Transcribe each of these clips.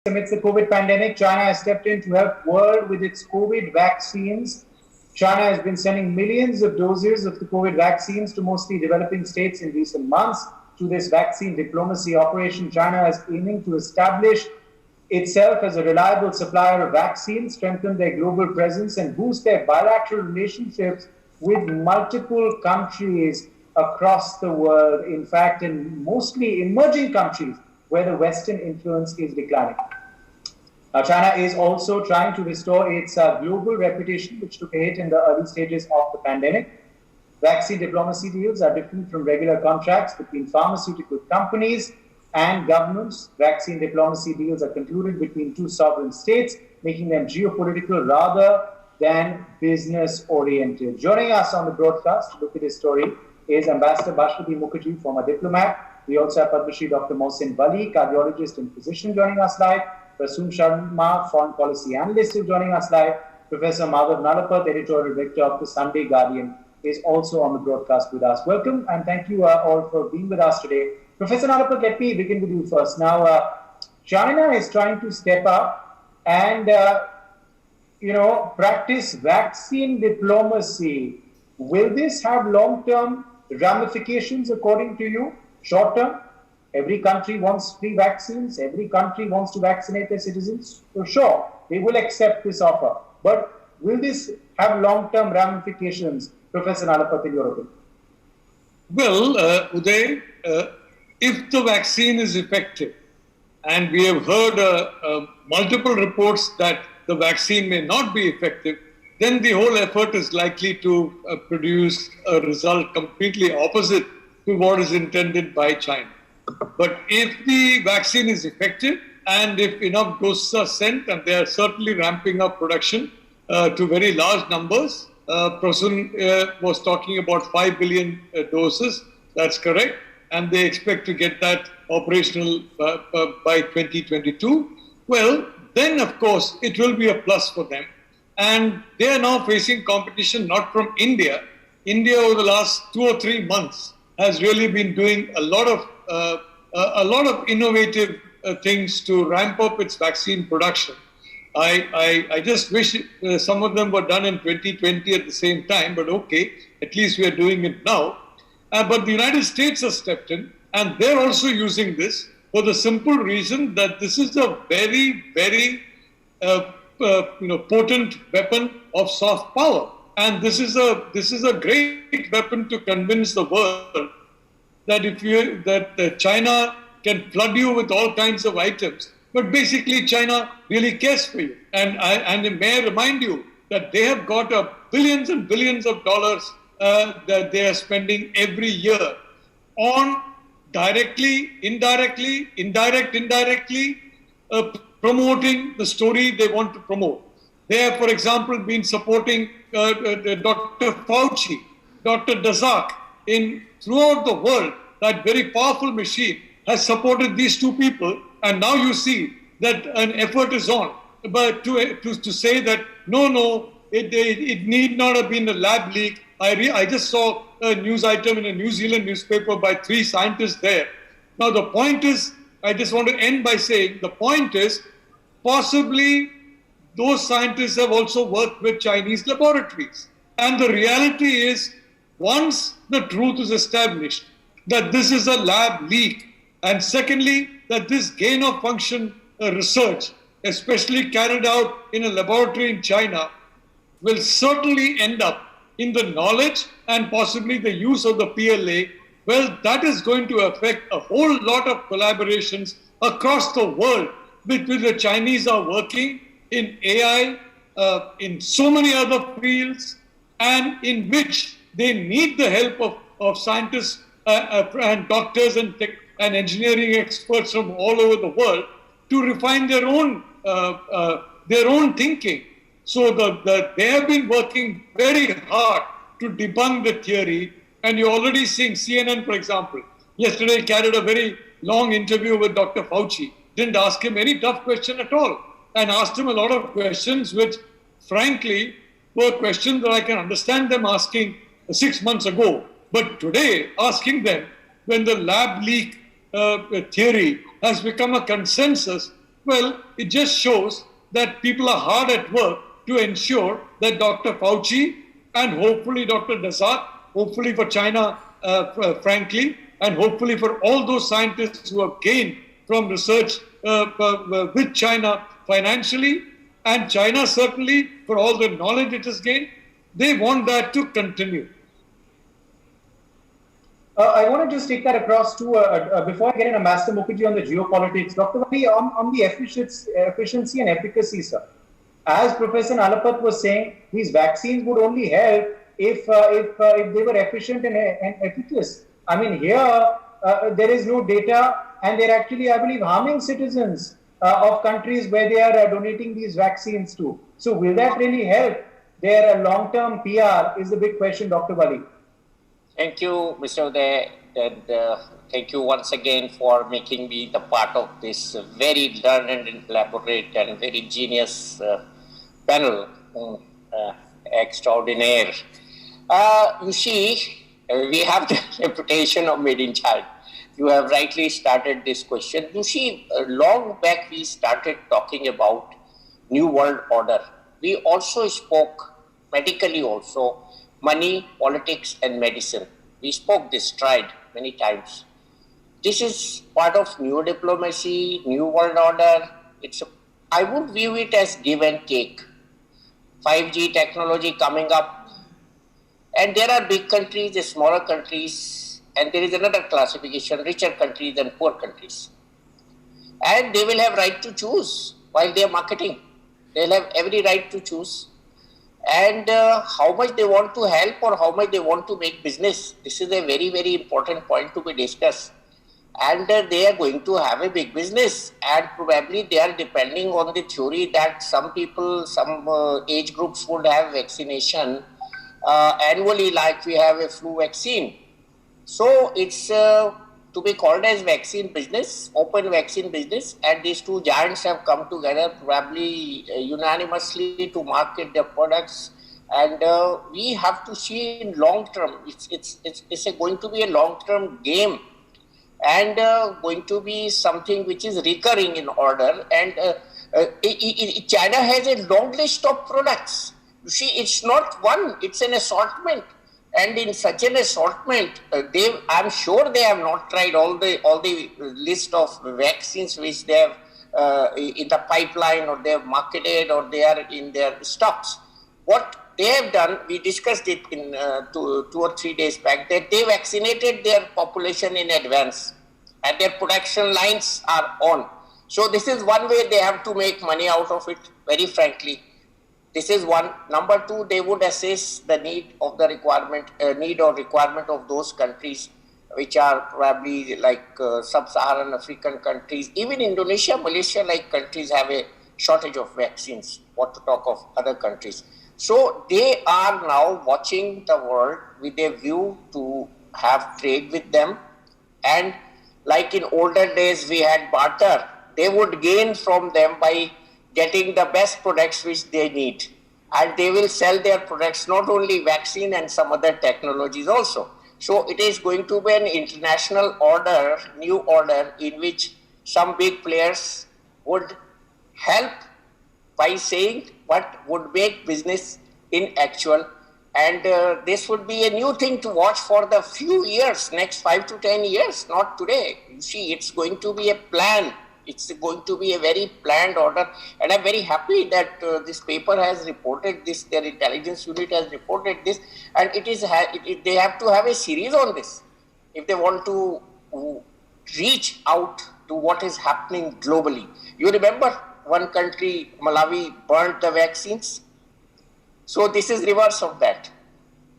Amidst the COVID pandemic, China has stepped in to help world with its COVID vaccines. China has been sending millions of doses of the COVID vaccines to mostly developing states in recent months. Through this vaccine diplomacy operation, China is aiming to establish itself as a reliable supplier of vaccines, strengthen their global presence, and boost their bilateral relationships with multiple countries across the world, in fact, in mostly emerging countries where the Western influence is declining. Now, China is also trying to restore its global reputation, which took a hit in the early stages of the pandemic. Vaccine diplomacy deals are different from regular contracts between pharmaceutical companies and governments. Vaccine diplomacy deals are concluded between two sovereign states, making them geopolitical rather than business-oriented. Joining us on the broadcast to look at this story is Ambassador Bashwati Mukherjee, former diplomat. We also have Padma Shri Dr. Mohsin Wali, cardiologist and physician, joining us live. Rasoom Sharma, foreign policy analyst, is joining us live. Professor Madhav Nalapat, editorial director of the Sunday Guardian, is also on the broadcast with us. Welcome and thank you all for being with us today. Professor Nalapat, let me begin with you first. Now, China is trying to step up and, practice vaccine diplomacy. Will this have long-term ramifications according to you? Short-term? Every country wants free vaccines. Every country wants to vaccinate their citizens. So sure, they will accept this offer. But will this have long-term ramifications, Professor Nalapat, in your opinion? Well, Uday, if the vaccine is effective, and we have heard multiple reports that the vaccine may not be effective, then the whole effort is likely to produce a result completely opposite to what is intended by China. But if the vaccine is effective and if enough doses are sent, and they are certainly ramping up production to very large numbers, Prasun was talking about 5 billion doses, that's correct, and they expect to get that operational by 2022. Well, then of course it will be a plus for them. And they are now facing competition not from India. India over the last 2 or 3 months has really been doing a lot of innovative things to ramp up its vaccine production. I just wish some of them were done in 2020 at the same time, but okay, at least we are doing it now. But the United States has stepped in, and they're also using this for the simple reason that this is a very, very potent weapon of soft power. And this is a great weapon to convince the world that China can flood you with all kinds of items, but basically China really cares for you. And may I remind you that they have got billions and billions of dollars that they are spending every year on indirectly, promoting the story they want to promote. They have, for example, been supporting Dr. Fauci, Dr. Daszak, throughout the world. That very powerful machine has supported these two people, and now you see that an effort is on, but to say that no, it need not have been a lab leak. I just saw a news item in a New Zealand newspaper by 3 scientists there. Now the point is, I just want to end by saying, the point is, possibly those scientists have also worked with Chinese laboratories. And the reality is, once the truth is established, that this is a lab leak, and secondly, that this gain of function research, especially carried out in a laboratory in China, will certainly end up in the knowledge and possibly the use of the PLA. Well, that is going to affect a whole lot of collaborations across the world with which the Chinese are working in AI, in so many other fields, and in which they need the help of scientists and doctors and engineering experts from all over the world to refine their own thinking. So they have been working very hard to debunk the theory. And you're already seeing CNN, for example, yesterday carried a very long interview with Dr. Fauci. Didn't ask him any tough question at all, and asked him a lot of questions which, frankly, were questions that I can understand them asking 6 months ago. But today, asking them when the lab leak theory has become a consensus, Well, it just shows that people are hard at work to ensure that Dr. Fauci and hopefully Dr. Dazat, hopefully for China, frankly, and hopefully for all those scientists who have gained from research with China financially, and China certainly for all the knowledge it has gained, they want that to continue. I want to just take that across to, before I get in Ambassador Mukherjee on the geopolitics, Dr. Wali, on the efficiency and efficacy, sir. As Professor Nalapat was saying, these vaccines would only help if they were efficient and efficacious. I mean, here there is no data, and they're actually, I believe, harming citizens of countries where they are donating these vaccines to. So will that really help their long-term PR is the big question, Dr. Wali. Thank you, Mr. Uday, and thank you once again for making me the part of this very learned and elaborate and very genius panel, extraordinaire. You see, we have the reputation of made in China. You have rightly started this question. You see, long back we started talking about New World Order. We also spoke medically also, money, politics, and medicine. We spoke this, tried many times. This is part of new diplomacy, new world order. I would view it as give and take. 5G technology coming up. And there are big countries, the smaller countries, and there is another classification, richer countries and poor countries. And they will have right to choose while they are marketing. They'll have every right to choose. And how much they want to help or how much they want to make business. This is a very, very important point to be discussed. And they are going to have a big business, and probably they are depending on the theory that some people, some age groups would have vaccination annually, like we have a flu vaccine. So it's to be called as vaccine business, open vaccine business, and these two giants have come together probably unanimously to market their products. And we have to see in long term, it's going to be a long term game, and going to be something which is recurring in order. And China has a long list of products. You see, it's not one, it's an assortment. And in such an assortment, I'm sure they have not tried all the list of vaccines which they have in the pipeline, or they have marketed, or they are in their stocks. What they have done, we discussed it in 2 or 3 days back, that they vaccinated their population in advance, and their production lines are on. So this is one way they have to make money out of it, very frankly. This is one. Number two, they would assess the need or requirement of those countries which are probably like sub-Saharan African countries. Even Indonesia, Malaysia like countries have a shortage of vaccines, what to talk of other countries. So they are now watching the world with a view to have trade with them. And like in older days we had barter, they would gain from them by getting the best products which they need, and they will sell their products, not only vaccine and some other technologies also. So it is going to be an international order, new order, in which some big players would help by saying what would make business in actual. And this would be a new thing to watch for the few years, next 5 to 10 years, not today. You see, it's going to be a plan. It's going to be a very planned order, and I'm very happy that this paper has reported this, their intelligence unit has reported this, and they have to have a series on this if they want to reach out to what is happening globally. You remember one country, Malawi, burnt the vaccines? So this is reverse of that.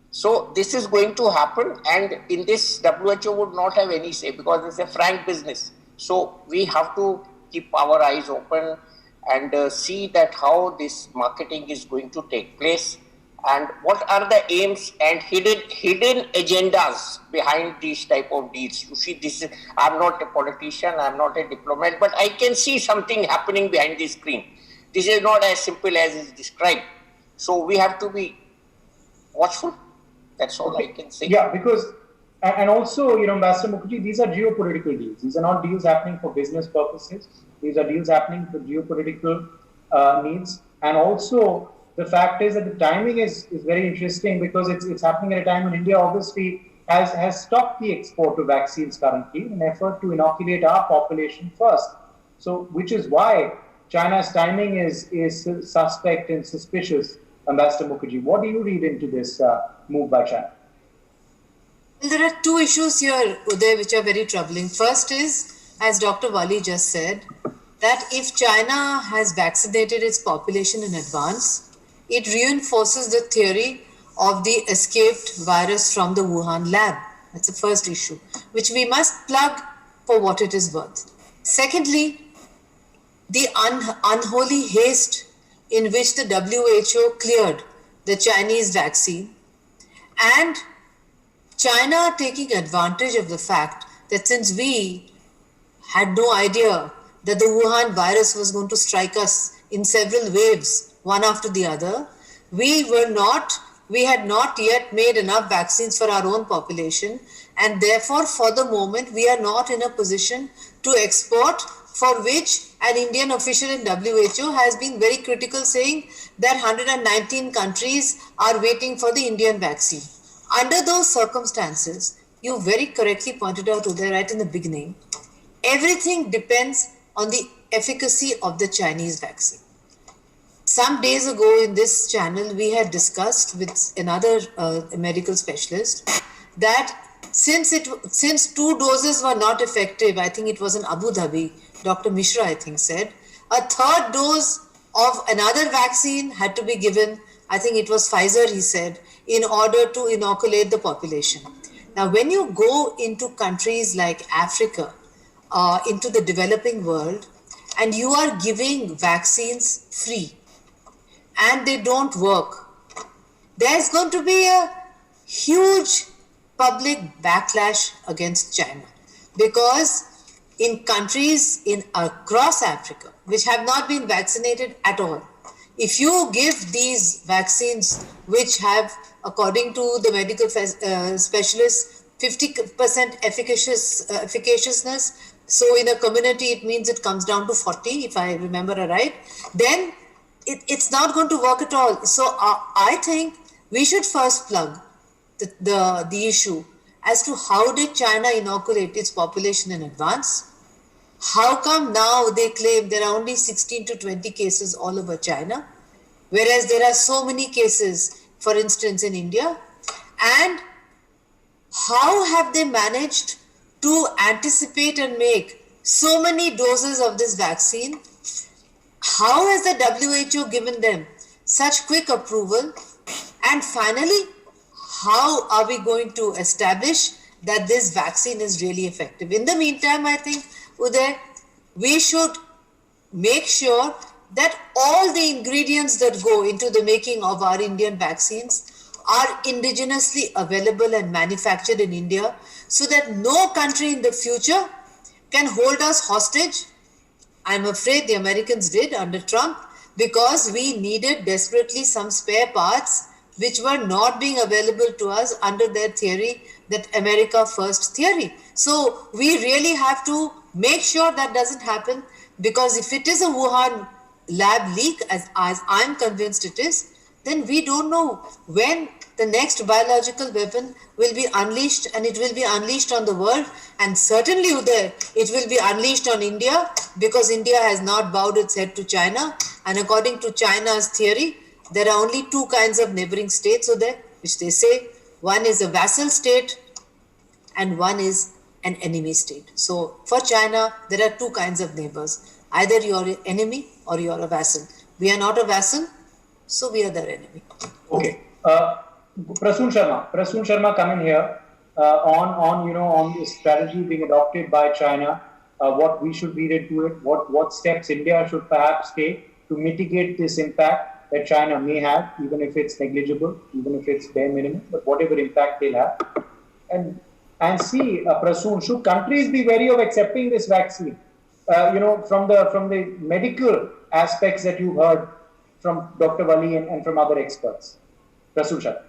So this is going to happen, and in this WHO would not have any say because it's a frank business. So we have to keep our eyes open and see that how this marketing is going to take place, and what are the aims and hidden agendas behind these type of deals. You see, I'm not a politician, I'm not a diplomat, but I can see something happening behind the screen. This is not as simple as is described. So we have to be watchful. That's all I can say. Yeah, because and also, Ambassador Mukherjee, these are geopolitical deals. These are not deals happening for business purposes. These are deals happening for geopolitical needs. And also, the fact is that the timing is very interesting because it's happening at a time when India obviously has stopped the export of vaccines currently in an effort to inoculate our population first. So, which is why China's timing is suspect and suspicious, Ambassador Mukherjee. What do you read into this move by China? Well, there are two issues here, Uday, which are very troubling. First is, as Dr. Wali just said, that if China has vaccinated its population in advance, it reinforces the theory of the escaped virus from the Wuhan lab. That's the first issue, which we must plug for what it is worth. Secondly, the unholy haste in which the WHO cleared the Chinese vaccine, and China taking advantage of the fact that since we had no idea that the Wuhan virus was going to strike us in several waves, one after the other, we had not yet made enough vaccines for our own population, and therefore for the moment we are not in a position to export, for which an Indian official in WHO has been very critical, saying that 119 countries are waiting for the Indian vaccine. Under those circumstances, you very correctly pointed out, Uday, right in the beginning, everything depends on the efficacy of the Chinese vaccine. Some days ago in this channel, we had discussed with another medical specialist that since 2 doses were not effective, I think it was in Abu Dhabi, Dr. Mishra, I think, said, a third dose of another vaccine had to be given, I think it was Pfizer, he said, in order to inoculate the population. Now, when you go into countries like Africa, into the developing world, and you are giving vaccines free, and they don't work, there's going to be a huge public backlash against China. Because in countries across Africa, which have not been vaccinated at all, if you give these vaccines, which have, according to the medical specialists, 50% efficaciousness, so in a community it means it comes down to 40, if I remember right, then it's not going to work at all. So I think we should first plug the issue as to how did China inoculate its population in advance. How come now they claim there are only 16 to 20 cases all over China, whereas there are so many cases, for instance, in India? And how have they managed to anticipate and make so many doses of this vaccine? How has the WHO given them such quick approval? And finally, how are we going to establish that this vaccine is really effective? In the meantime, I think, Uday, we should make sure that all the ingredients that go into the making of our Indian vaccines are indigenously available and manufactured in India, so that no country in the future can hold us hostage. I'm afraid the Americans did under Trump, because we needed desperately some spare parts which were not being available to us under their theory, that America first theory. So we really have to make sure that doesn't happen, because if it is a Wuhan lab leak, as I'm convinced it is, then we don't know when the next biological weapon will be unleashed, and it will be unleashed on the world, and certainly Uday, it will be unleashed on India, because India has not bowed its head to China, and according to China's theory, there are only 2 kinds of neighboring states, Uday, which they say, one is a vassal state and one is an enemy state. So for China, there are 2 kinds of neighbors. Either you're an enemy or you're a vassal. We are not a vassal, so we are their enemy. Okay. Prasoon Sharma coming here on this strategy being adopted by China, what we should read into it, what steps India should perhaps take to mitigate this impact that China may have, even if it's negligible, even if it's bare minimum, but whatever impact they'll have. And see, Prasoon, should countries be wary of accepting this vaccine? From the medical aspects that you heard from Dr. Wali and from other experts. Prasoon Sharma.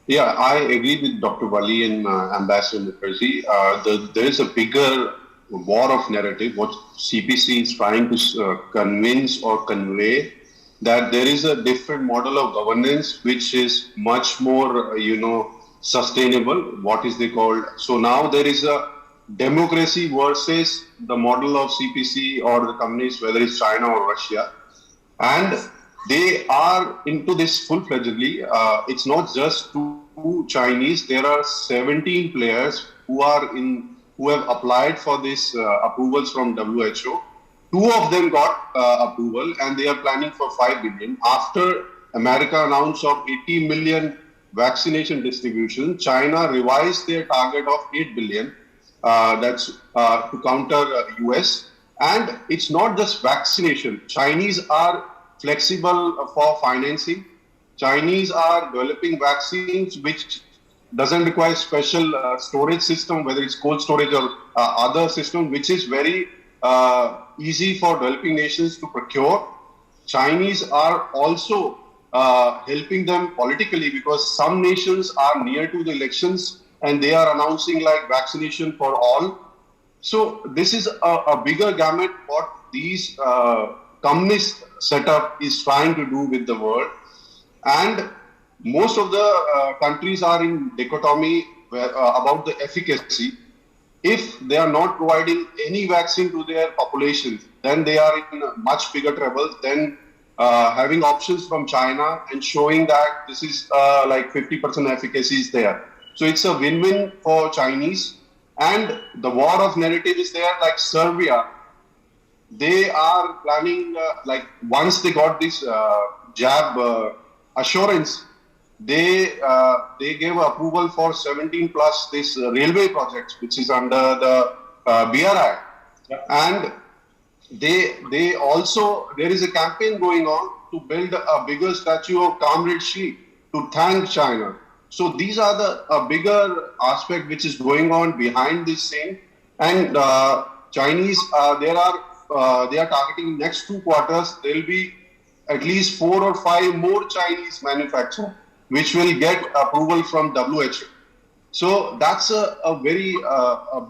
Yeah, I agree with Dr. Wali and Ambassador Mukherjee. There is a bigger war of narrative. What CPC is trying to convince or convey, that there is a different model of governance which is much more, sustainable. What is they called? So now there is a democracy versus the model of CPC or the communists, whether it's China or Russia, and they are into this full-fledgedly. It's not just two Chinese. There are 17 players who have applied for this approvals from WHO. 2 of them got approval, and they are planning for 5 billion. After America announced of 80 million vaccination distribution, China revised their target of 8 billion. That's to counter US. And it's not just vaccination. Chinese are flexible for financing. Chinese are developing vaccines which doesn't require special storage system, whether it's cold storage or other system, which is very easy for developing nations to procure. Chinese are also helping them politically, because some nations are near to the elections and they are announcing like vaccination for all. So this is a bigger gamut what these communist setup is trying to do with the world. And most of the countries are in dichotomy about the efficacy. If they are not providing any vaccine to their populations, then they are in much bigger trouble than having options from China and showing that this is like 50% efficacy is there. So it's a win-win for Chinese. And the war of narrative is there, like Serbia. They are planning, like once they got this jab assurance, they gave approval for 17 plus this railway projects, which is under the BRI. Yeah. And they also, there is a campaign going on to build a bigger statue of Comrade Xi to thank China. So these are the bigger aspect which is going on behind this thing. And Chinese, they are targeting next 2 quarters. There will be at least 4 or 5 more Chinese manufacturers which will get approval from WHO. So that's a very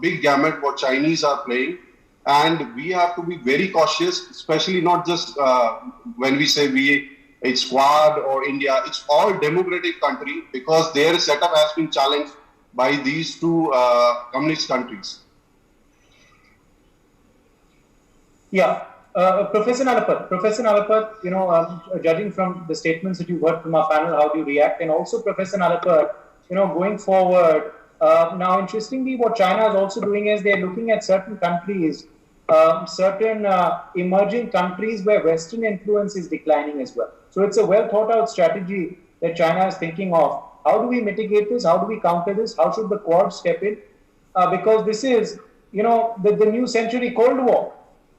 big gamut what Chinese are playing. And we have to be very cautious, especially not just when we say it's Quad or India, it's all democratic country, because their setup has been challenged by these 2 communist countries. Yeah. Professor Nalapat, judging from the statements that you heard from our panel, how do you react? And also, Professor Nalapat, going forward, now interestingly, what China is also doing is they're looking at certain countries, certain emerging countries where Western influence is declining as well. So it's a well thought out strategy that China is thinking of. How do we mitigate this? How do we counter this? How should the Quad step in? Because this is, the new century Cold War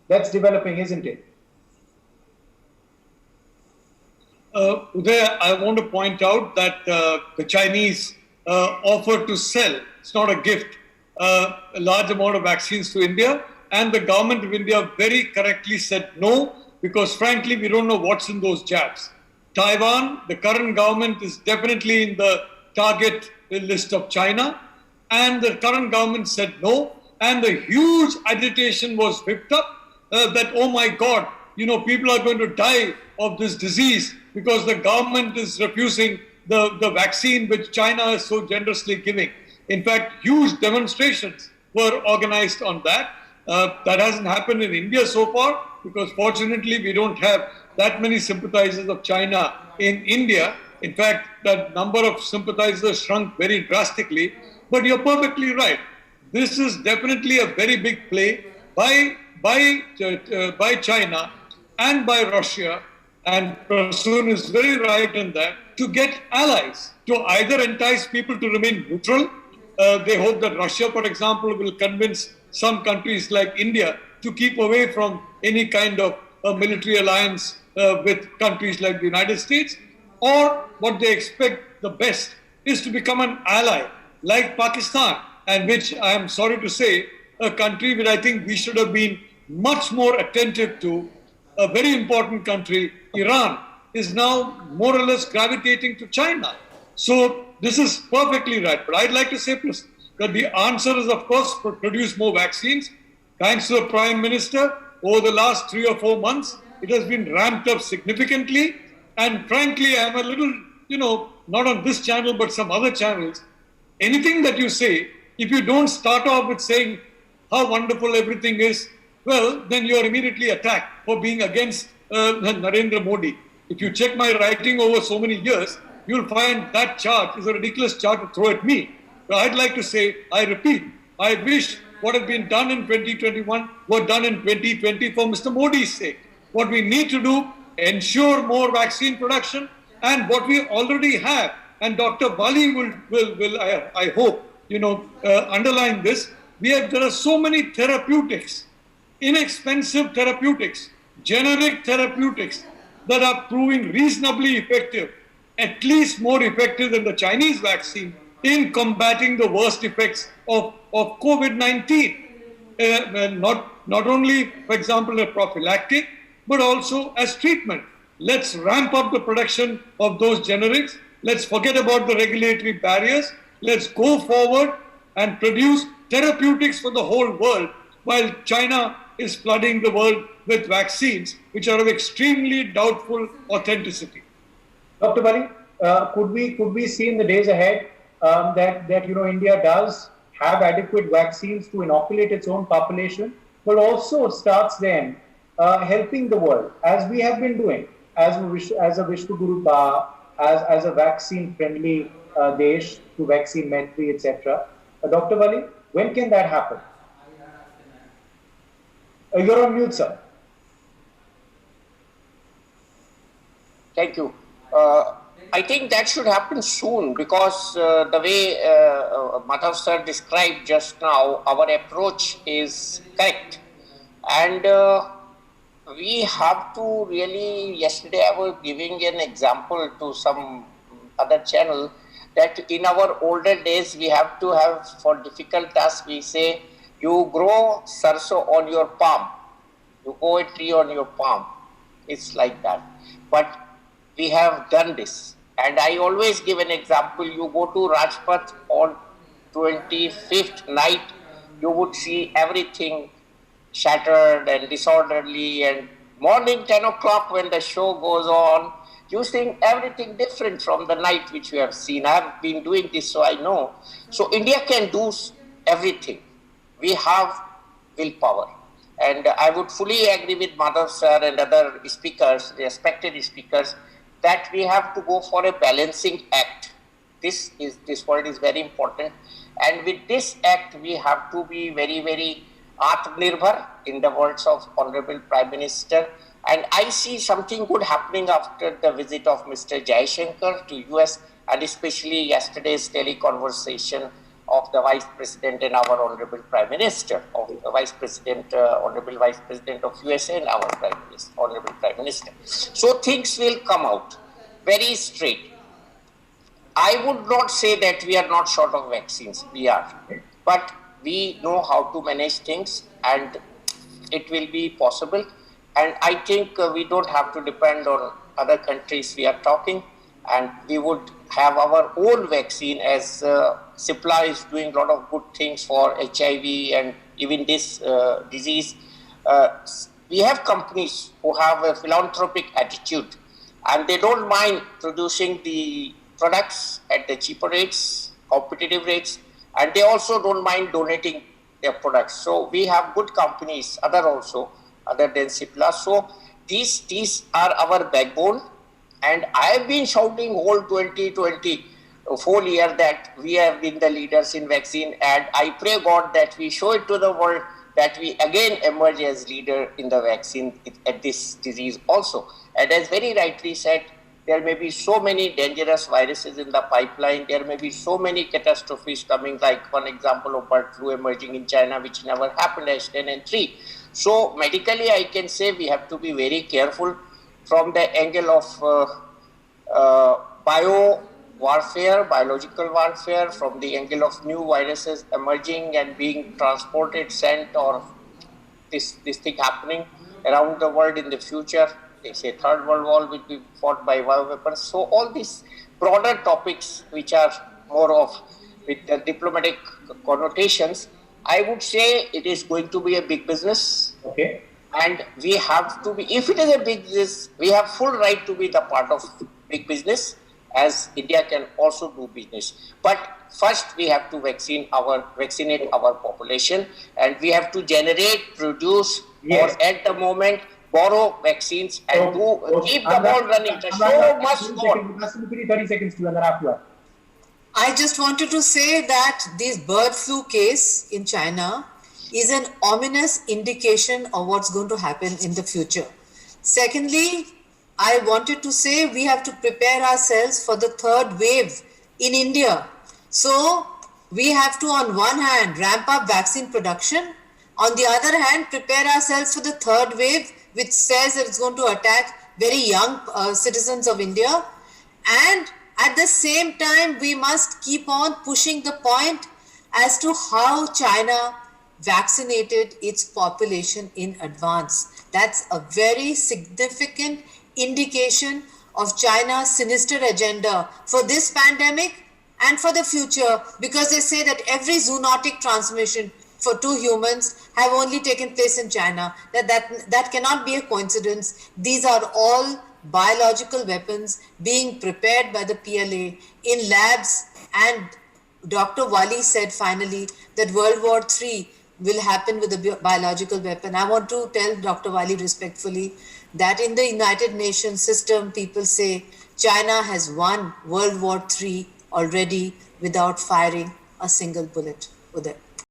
that's developing, isn't it? Uday, I want to point out that the Chinese offered to sell, it's not a gift, a large amount of vaccines to India, and the government of India very correctly said no, because frankly, we don't know what's in those jabs. Taiwan, the current government is definitely in the target list of China, and the current government said no, and the huge agitation was whipped up that, oh my God, people are going to die of this disease because the government is refusing the vaccine which China is so generously giving. In fact, huge demonstrations were organized on that. That hasn't happened in India so far, because fortunately we don't have that many sympathizers of China in India. In fact, that number of sympathizers shrunk very drastically. But you're perfectly right. This is definitely a very big play by China and by Russia, and Prasoon is very right in that, to get allies, to either entice people to remain neutral. They hope that Russia, for example, will convince some countries like India to keep away from any kind of a military alliance with countries like the United States, or what they expect the best is to become an ally like Pakistan, and which I am sorry to say, a country which I think we should have been much more attentive to. A very important country, Iran, is now more or less gravitating to China. So this is perfectly right. But I'd like to say that the answer is, of course, produce more vaccines. Thanks to the Prime Minister, over the last 3 or 4 months, it has been ramped up significantly. And frankly, I'm a little, not on this channel, but some other channels. Anything that you say, if you don't start off with saying how wonderful everything is, well, then you are immediately attacked for being against Narendra Modi. If you check my writing over so many years, you'll find that chart is a ridiculous chart to throw at me. But I'd like to say, I repeat, I wish what had been done in 2021 were done in 2020 for Mr. Modi's sake. What we need to do, ensure more vaccine production, and what we already have, and Dr. Wali will I hope, underline this. There are so many therapeutics, inexpensive therapeutics, generic therapeutics that are proving reasonably effective, at least more effective than the Chinese vaccine in combating the worst effects of COVID-19. Not only, for example, a prophylactic, but also as treatment. Let's ramp up the production of those generics. Let's forget about the regulatory barriers. Let's go forward and produce therapeutics for the whole world, while China is flooding the world with vaccines which are of extremely doubtful authenticity. Dr. Wali, could we see in the days ahead that India does have adequate vaccines to inoculate its own population, but also starts then helping the world, as we have been doing, as a Vishwa Guru Ka, as a vaccine-friendly desh, to vaccine Maitri, etc. Dr. Wali, when can that happen? You're on mute, sir. Thank you. I think that should happen soon, because the way Madhav sir described just now, our approach is correct. And we have to really, yesterday I was giving an example to some other channel, that in our older days we have to have, for difficult tasks, we say, you grow sarso on your palm, you grow a tree on your palm. It's like that. But we have done this. And I always give an example. You go to Rajpath on 25th night, you would see everything shattered and disorderly, and morning 10 o'clock when the show goes on, you think everything different from the night which we have seen. I have been doing this, so I know. So India can do everything. We have willpower. And I would fully agree with Madhav sir and other speakers, respected speakers, that we have to go for a balancing act. This point is very important. And with this act, we have to be very, very Atmanirbhar, in the words of Honorable Prime Minister. And I see something good happening after the visit of Mr. Jaishankar to US, and especially yesterday's teleconversation of the Vice President and our Honorable Prime Minister, of the Vice President, Honorable Vice President of USA and our Prime Minister, Honorable Prime Minister. So things will come out very straight. I would not say that we are not short of vaccines, we are. But we know how to manage things, and it will be possible. And I think we don't have to depend on other countries we are talking, and we would have our own vaccine, as Cipla is doing a lot of good things for HIV and even this disease. We have companies who have a philanthropic attitude, and they don't mind producing the products at the cheaper rates, competitive rates, and they also don't mind donating their products. So we have good companies, other than Cipla. So these are our backbone. And I have been shouting whole 2020 full year that we have been the leaders in vaccine, and I pray God that we show it to the world that we again emerge as leader in the vaccine at this disease also. And as very rightly said, there may be so many dangerous viruses in the pipeline. There may be so many catastrophes coming, like one example of bird flu emerging in China, which never happened, H10N3. So medically, I can say we have to be very careful from the angle of biological warfare, from the angle of new viruses emerging and being transported, sent, or this thing happening around the world in the future. They say Third World War will be fought by bioweapons. So all these broader topics, which are more of with the diplomatic connotations, I would say it is going to be a big business. Okay. And we have to be, if it is a big business, we have full right to be the part of big business, as India can also do business. But first we have to vaccinate our population, and we have to generate, produce, or at the moment borrow vaccines and keep the ball running. The show must go on. 30 seconds to, and then after. I just wanted to say that this bird flu case in China is an ominous indication of what's going to happen in the future. Secondly, I wanted to say we have to prepare ourselves for the third wave in India. So we have to, on one hand, ramp up vaccine production. On the other hand, prepare ourselves for the third wave, which says that it's going to attack very young citizens of India. And at the same time, we must keep on pushing the point as to how China vaccinated its population in advance. That's a very significant indication of China's sinister agenda for this pandemic and for the future, because they say that every zoonotic transmission for 2 humans have only taken place in China. That cannot be a coincidence. These are all biological weapons being prepared by the PLA in labs, and Dr. Wali said finally that World War III will happen with a biological weapon. I want to tell Dr. Wali respectfully that in the United Nations system, people say China has won World War III already without firing a single bullet. Uday.